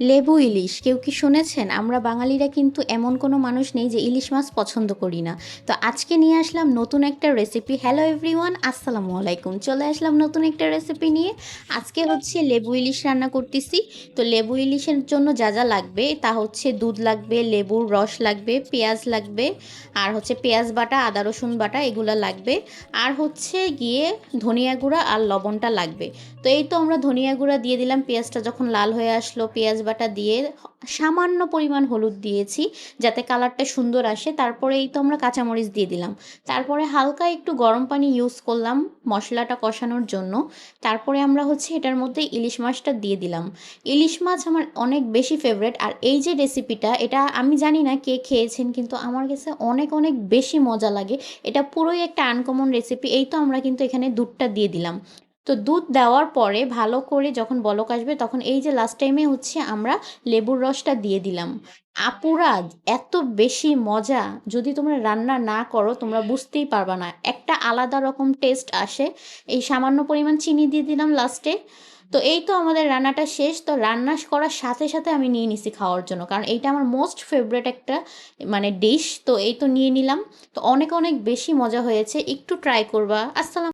লেবু ইলিশ কেউ কি শুনেছেন? আমরা বাঙালিরা কিন্তু এমন কোনো মানুষ নেই যে ইলিশ মাছ পছন্দ করি না। তো আজকে নিয়ে আসলাম নতুন একটা রেসিপি। হ্যালো এভরিওয়ান, আসসালামু আলাইকুম। চলে আসলাম নতুন একটা রেসিপি নিয়ে। আজকে হচ্ছে লেবু ইলিশ রান্না করতেছি। তো লেবু ইলিশের জন্য যা যা লাগবে তা হচ্ছে দুধ লাগবে, লেবুর রস লাগবে, পেঁয়াজ লাগবে, আর হচ্ছে পেঁয়াজ বাটা, আদা রসুন বাটা এগুলো লাগবে, আর হচ্ছে গিয়ে ধনিয়া গুঁড়া আর লবণটা লাগবে। তো এই তো আমরা ধনিয়া গুঁড়া দিয়ে দিলাম, পেঁয়াজটা যখন লাল হয়ে আসলো পেঁয়াজ বাটা দিয়ে সামান্য পরিমাণ হলুদ দিয়েছি যাতে কালারটা সুন্দর আসে। তারপরে এই তো আমরা কাঁচামরিচ দিয়ে দিলাম। তারপরে হালকা একটু গরম পানি ইউজ করলাম মশলাটা কষানোর জন্য। তারপরে আমরা হচ্ছে এটার মধ্যে ইলিশ মাছটা দিয়ে দিলাম। ইলিশ মাছ আমার অনেক বেশি ফেভারেট। আর এই যে রেসিপিটা, এটা আমি জানি না কে খেয়েছেন, কিন্তু আমার কাছে অনেক অনেক বেশি মজা লাগে। এটা পুরোই একটা আনকমন রেসিপি। এই তো আমরা কিন্তু এখানে দুধটা দিয়ে দিলাম। তো দুধ দেওয়ার পরে ভালো করে যখন বলক আসবে তখন এই যে লাস্ট টাইমে হচ্ছে আমরা লেবুর রসটা দিয়ে দিলাম। আপুরা, এত বেশি মজা! যদি তোমরা রান্না না করো তোমরা বুঝতেই পারবা না, একটা আলাদা রকম টেস্ট আসে। এই সামান্য পরিমাণ চিনি দিয়ে দিলাম লাস্টে। তো এই তো আমাদের রান্নাটা শেষ। তো রান্না করার সাথে সাথে আমি নিয়ে নিছি খাওয়ার জন্য, কারণ এইটা আমার মোস্ট ফেভারেট একটা ডিশ। তো এই তো নিয়ে নিলাম। তো অনেক অনেক বেশি মজা হয়েছে, একটু ট্রাই করবা। আসসালাম।